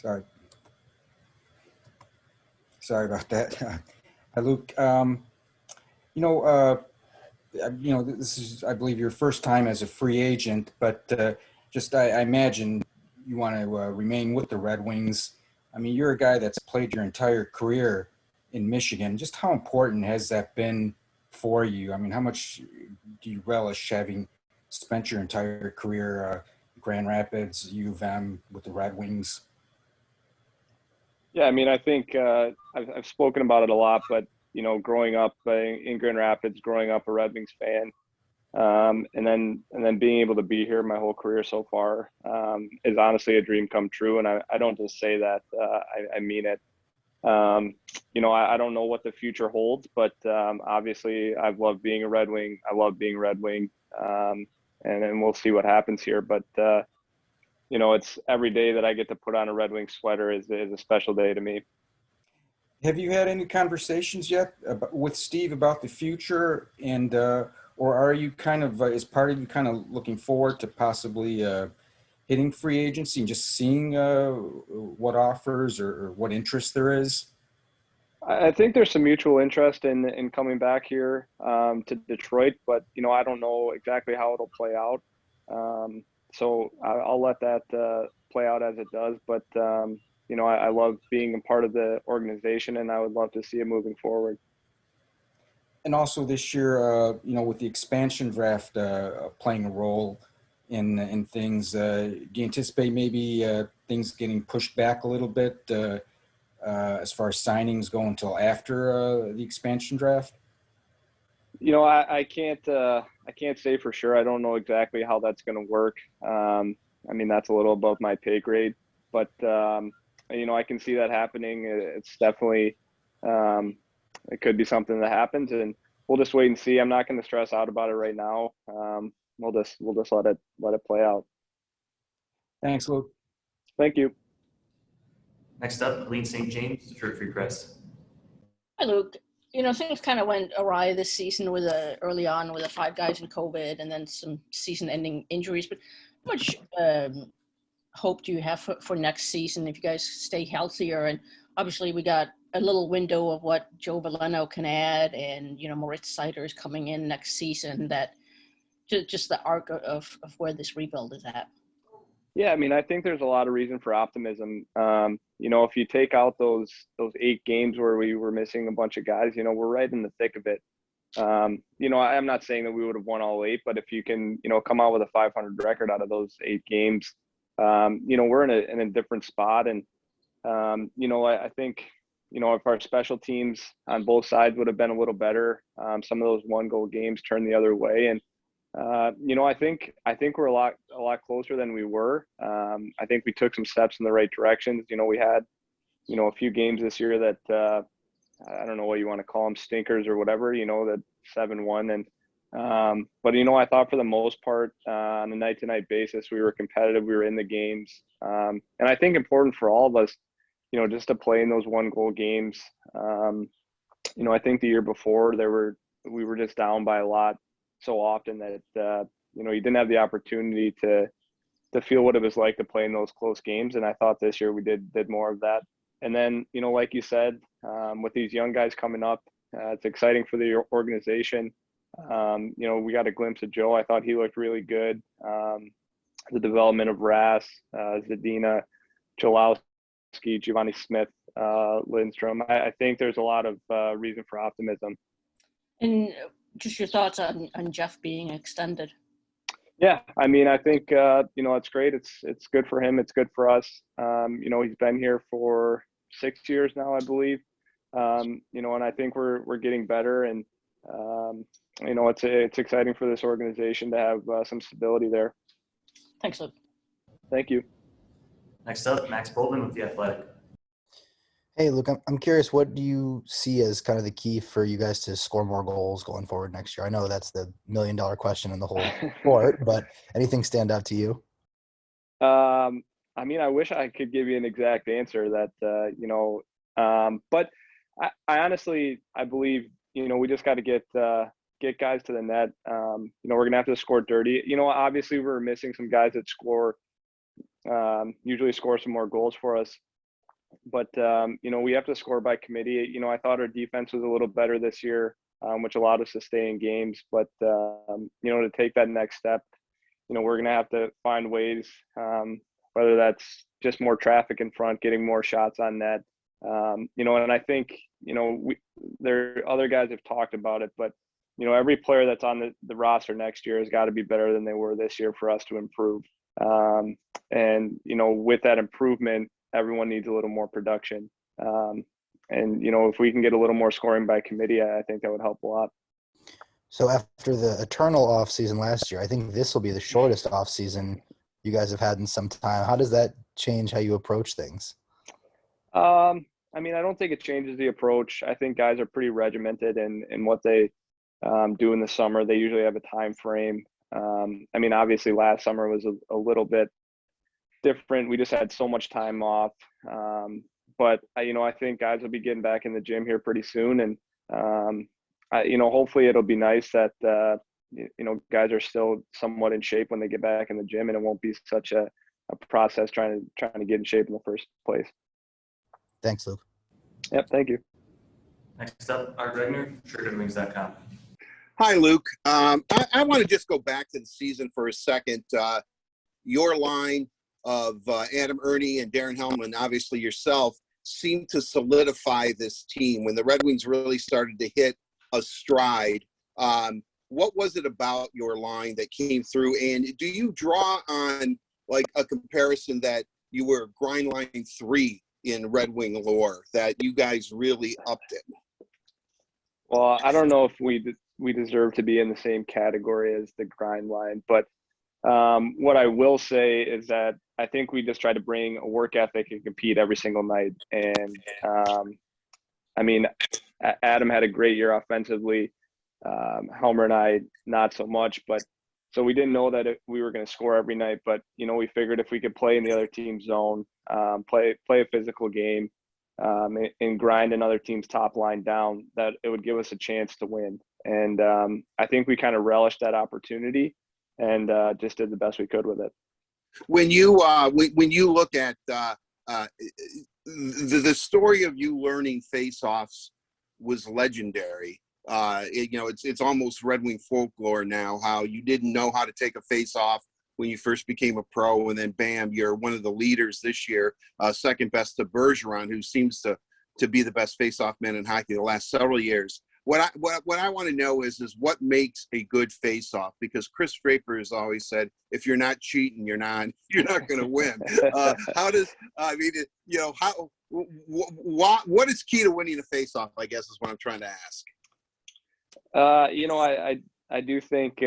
Sorry. Sorry about that. Hi, Luke. This is, I believe, your first time as a free agent, but I imagine you want to remain with the Red Wings. I mean, you're a guy that's played your entire career in Michigan. Just how important has that been for you? I mean, how much do you relish having spent your entire career, Grand Rapids, U of M, with the Red Wings? Yeah, I mean, I think I've spoken about it a lot, but growing up in Grand Rapids, growing up a Red Wings fan, and then being able to be here my whole career so far is honestly a dream come true. And I don't just say that; I mean it. I don't know what the future holds, but obviously I've loved being a Red Wing. I love being a Red Wing, and then we'll see what happens here. But it's every day that I get to put on a Red Wing sweater is a special day to me. Have you had any conversations yet with Steve about the future, and or are you kind of is part of you kind of looking forward to possibly hitting free agency and just seeing what offers or what interest there is? I think there's some mutual interest in coming back here to Detroit, but I don't know exactly how it'll play out. So I'll let that play out as it does. But I love being a part of the organization, and I would love to see it moving forward. And also this year, with the expansion draft playing a role in things, do you anticipate maybe things getting pushed back a little bit as far as signings go until after the expansion draft? I can't say for sure. I don't know exactly how that's going to work. I mean, that's a little above my pay grade, but I can see that happening. It's definitely it could be something that happens, and we'll just wait and see. I'm not going to stress out about it right now. We'll just let it play out. Thanks, Luke. Thank you. Next up, Helene St. James, Detroit Free Press. Hi, Luke. Things kind of went awry this season with early on with the five guys in COVID and then some season-ending injuries. But how much hope do you have for next season if you guys stay healthier? And obviously, we got a little window of what Joe Veleno can add, and Moritz Seider is coming in next season. That just the arc of where this rebuild is at. Yeah, I mean, I think there's a lot of reason for optimism. If you take out those 8 games where we were missing a bunch of guys, we're right in the thick of it. I'm not saying that we would have won all 8, but if you can, come out with a 500 record out of those 8 games, we're in a different spot. And, I think, if our special teams on both sides would have been a little better, some of those 1-goal games turned the other way. And, I think we're a lot closer than we were. I think we took some steps in the right directions. We had, a few games this year that I don't know what you want to call them, stinkers or whatever. That 7-1, and but I thought for the most part on a night-to-night basis we were competitive. We were in the games, and I think important for all of us, just to play in those 1-goal games. I think the year before we were just down by a lot so often that you didn't have the opportunity to feel what it was like to play in those close games. And I thought this year we did more of that. And then like you said, with these young guys coming up, it's exciting for the organization. We got a glimpse of Joe. I thought he looked really good. The development of Rass, Zadina, Cholowski, Giovanni Smith, Lindstrom. I think there's a lot of reason for optimism. And just your thoughts on Jeff being extended. Yeah, I mean, I think it's great. It's good for him. It's good for us. He's been here for 6 years now, I believe. And I think we're getting better, and it's exciting for this organization to have some stability there. Thanks, Luke. Thank you. Next up, Max Bolden with The Athletic. Hey, Luke, I'm curious, what do you see as kind of the key for you guys to score more goals going forward next year? I know that's the million-dollar question in the whole sport, but anything stand out to you? I mean, I wish I could give you an exact answer that, but I honestly, I believe, we just got to get guys to the net. We're going to have to score dirty. Obviously we're missing some guys that usually score some more goals for us. But we have to score by committee. I thought our defense was a little better this year, which allowed us to stay in games. But to take that next step, we're going to have to find ways, whether that's just more traffic in front, getting more shots on net. And I think, there other guys have talked about it, but, every player that's on the roster next year has got to be better than they were this year for us to improve. With that improvement, everyone needs a little more production. If we can get a little more scoring by committee, I think that would help a lot. So after the eternal off season last year, I think this will be the shortest off season you guys have had in some time. How does that change how you approach things? I don't think it changes the approach. I think guys are pretty regimented in what they do in the summer. They usually have a time frame. Obviously last summer was a little bit different. We just had so much time off. But I think guys will be getting back in the gym here pretty soon. And, hopefully it'll be nice that, guys are still somewhat in shape when they get back in the gym, and it won't be such a process trying to get in shape in the first place. Thanks, Luke. Yep. Thank you. Next up, Art Regner, SugarWings.com. Hi, Luke. I want to just go back to the season for a second. Your line of Adam Ernie and Darren Hellman, obviously yourself, seemed to solidify this team when the Red Wings really started to hit a stride. What was it about your line that came through? And do you draw on like a comparison that you were grind line 3 in Red Wing lore, that you guys really upped it? Well, I don't know if we deserve to be in the same category as the grind line, but what I will say is that I think we just try to bring a work ethic and compete every single night. And Adam had a great year offensively. Helmer and I, not so much, but so we didn't know that we were going to score every night, but we figured if we could play in the other team's zone, play a physical game, and grind another team's top line down, that it would give us a chance to win. And I think we kind of relished that opportunity and just did the best we could with it. When you look at the story of you learning face-offs was legendary. It's almost Red Wing folklore now, how you didn't know how to take a face-off when you first became a pro, and then bam, you're one of the leaders this year, second best to Bergeron, who seems to be the best face-off man in hockey the last several years. What I want to know is what makes a good face-off? Because Chris Draper has always said, if you're not cheating, you're not going to win. What is key to winning a face-off, I guess, is what I'm trying to ask. I do think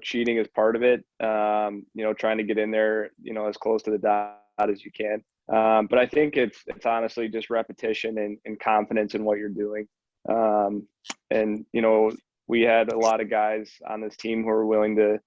cheating is part of it. Trying to get in there, as close to the dot as you can. But I think it's honestly just repetition and confidence in what you're doing. We had a lot of guys on this team who were willing to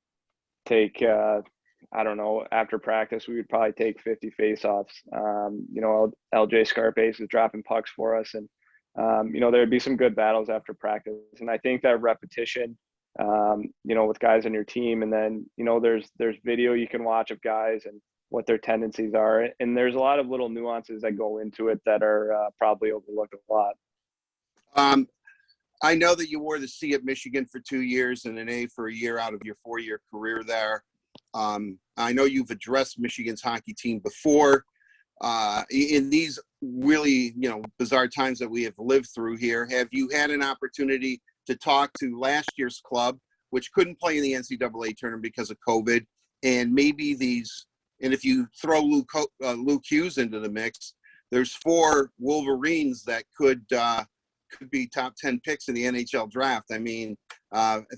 take, after practice, we would probably take 50 face-offs. LJ Scarpace is dropping pucks for us, and there'd be some good battles after practice. And I think that repetition, with guys on your team, and then, there's video you can watch of guys and what their tendencies are. And there's a lot of little nuances that go into it that are probably overlooked a lot. I know that you wore the C at Michigan for 2 years and an A for a year out of your 4-year career there. I know you've addressed Michigan's hockey team before. In these really, bizarre times that we have lived through here, have you had an opportunity to talk to last year's club, which couldn't play in the NCAA tournament because of COVID, and maybe and if you throw Luke Hughes into the mix, there's 4 Wolverines that could be top 10 picks in the NHL draft. I mean,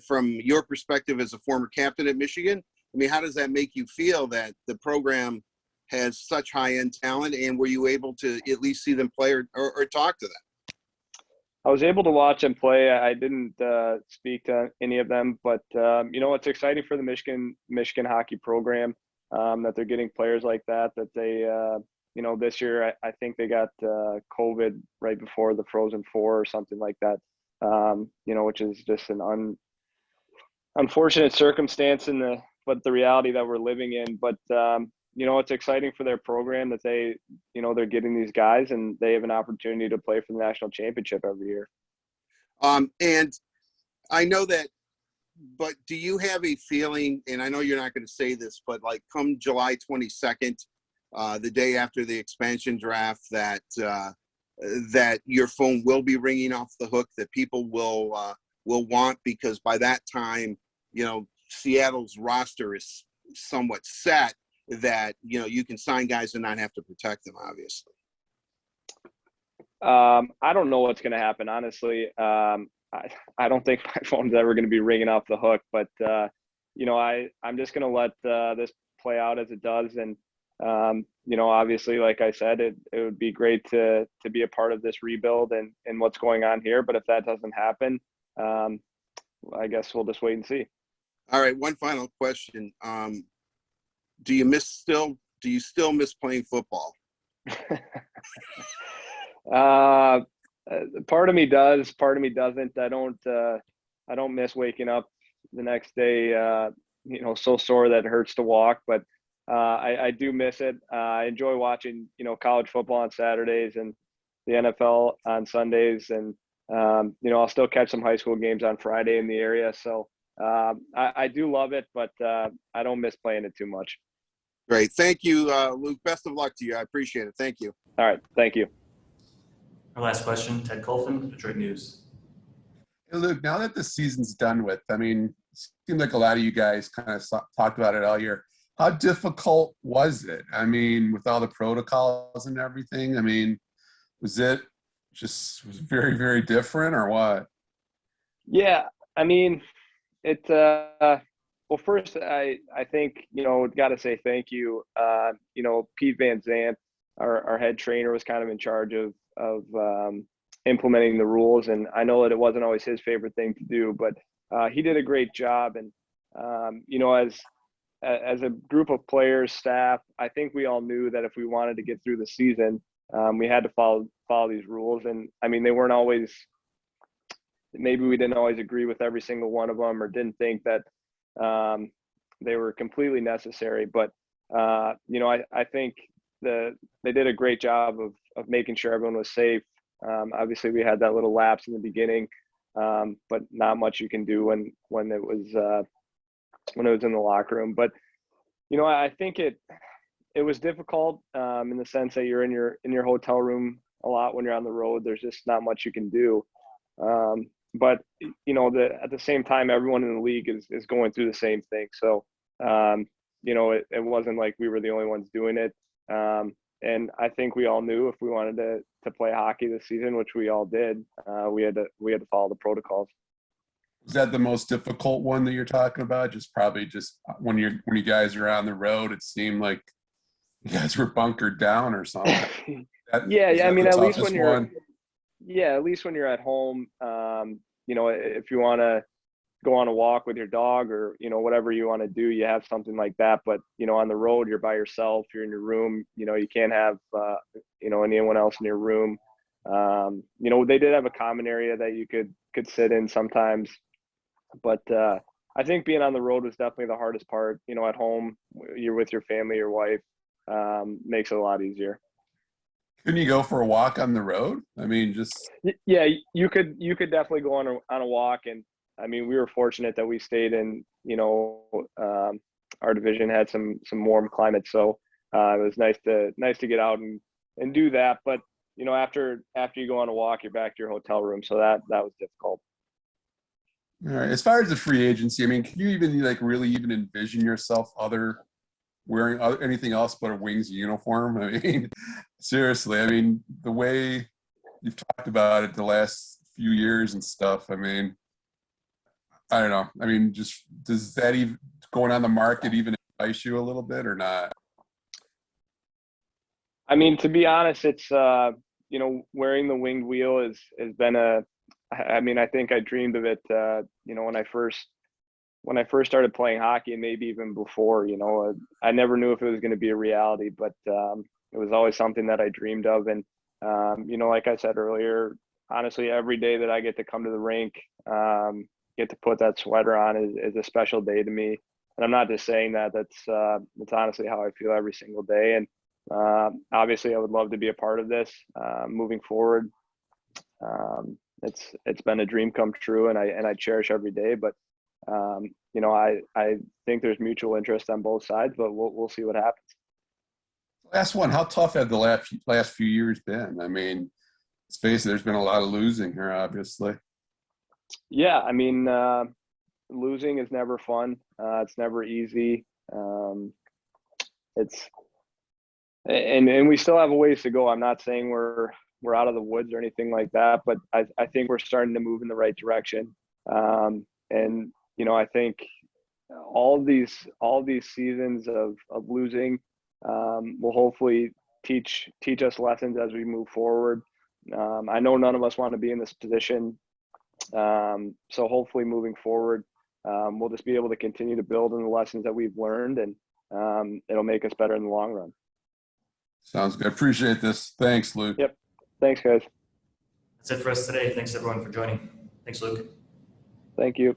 from your perspective as a former captain at Michigan, how does that make you feel that the program has such high-end talent, and were you able to at least see them play or talk to them? I was able to watch them play. I didn't speak to any of them, but it's exciting for the Michigan hockey program that they're getting players like that they this year I think they got COVID right before the Frozen Four or something like that, which is just an unfortunate circumstance but the reality that we're living in. But you know, it's exciting for their program that they, you know, they're getting these guys and they have an opportunity to play for the national championship every year. And I know that, but do you have a feeling, and I know you're not going to say this, but like come July 22nd, the day after the expansion draft, that that your phone will be ringing off the hook, that people will want, because by that time, you know, Seattle's roster is somewhat set, that, you know, you can sign guys and not have to protect them, obviously. I don't know what's going to happen, honestly. I don't think my phone's ever going to be ringing off the hook, but, you know, I'm just going to let this play out as it does. And, you know, obviously, like I said, it would be great to be a part of this rebuild and what's going on here. But if that doesn't happen, I guess we'll just wait and see. All right. One final question. Do you still miss playing football? Part of me does, part of me doesn't. I don't miss waking up the next day, you know, so sore that it hurts to walk, but I do miss it. I enjoy watching, you know, college football on Saturdays and the NFL on Sundays. And, you know, I'll still catch some high school games on Friday in the area. So I do love it, but I don't miss playing it too much. Great. Thank you, Luke. Best of luck to you. I appreciate it. Thank you. All right. Thank you. Our last question, Ted Colfin, Detroit News. Hey, Luke, now that the season's done with, I mean, it seems like a lot of you guys kind of talked about it all year. How difficult was it? I mean, with all the protocols and everything, I mean, was it very, very different or what? Yeah. I mean, well, first, I think, you know, got to say thank you. You know, Pete Van Zandt, our head trainer, was kind of in charge of implementing the rules. And I know that it wasn't always his favorite thing to do, but he did a great job. And, you know, as a group of players, staff, I think we all knew that if we wanted to get through the season, we had to follow these rules. And I mean, they weren't always, maybe we didn't always agree with every single one of them, or didn't think that they were completely necessary. But, you know, I think they did a great job of making sure everyone was safe. Obviously we had that little lapse in the beginning, but not much you can do when it was in the locker room. But, you know, I think it was difficult in the sense that you're in your hotel room a lot when you're on the road. There's just not much you can do. But, you know, at the same time, everyone in the league is going through the same thing. So, you know, it wasn't like we were the only ones doing it. And I think we all knew if we wanted to play hockey this season, which we all did, we had to follow the protocols. Was that the most difficult one that you're talking about? Just when you guys are on the road, it seemed like you guys were bunkered down or something. Yeah. I mean, at least when you're at home, you know, if you want to go on a walk with your dog or, you know, whatever you want to do, you have something like that. But, you know, on the road, you're by yourself, you're in your room, you know, you can't have, you know, anyone else in your room. You know, they did have a common area that you could sit in sometimes, but I think being on the road was definitely the hardest part. You know, at home, you're with your family, your wife, makes it a lot easier. Couldn't you go for a walk on the road? I mean, just yeah, you could definitely go on a walk. And I mean, we were fortunate that we stayed in, you know, our division had some warm climate, so it was nice to get out and do that. But you know, after you go on a walk, you're back to your hotel room, so that was difficult. all right. As far as the free agency, I mean, can you even really even envision yourself wearing anything else but a Wings uniform? I mean, seriously, I mean, the way you've talked about it the last few years and stuff, I mean, I don't know. I mean, just does that even going on the market even entice you a little bit or not? I mean, to be honest, it's you know, wearing the winged wheel has been I mean, I think I dreamed of it, you know, when I first started playing hockey, and maybe even before. You know, I never knew if it was going to be a reality, but it was always something that I dreamed of. And you know, like I said earlier, honestly, every day that I get to come to the rink, get to put that sweater on is a special day to me. I'm not just saying that. That's honestly how I feel every single day. And obviously, I would love to be a part of this moving forward. It's been a dream come true, and I cherish every day. But you know, I think there's mutual interest on both sides, but we'll see what happens. Last one, how tough have the last few years been? I mean, let's face it, there's been a lot of losing here, obviously. Yeah, I mean, losing is never fun. It's never easy. And we still have a ways to go. I'm not saying we're out of the woods or anything like that, but I think we're starting to move in the right direction. And you know, I think all these seasons of losing will hopefully teach us lessons as we move forward. I know none of us want to be in this position, so hopefully moving forward, we'll just be able to continue to build on the lessons that we've learned, and it'll make us better in the long run. Sounds good. Appreciate this. Thanks, Luke. Yep. Thanks, guys. That's it for us today. Thanks everyone for joining. Thanks, Luke. Thank you.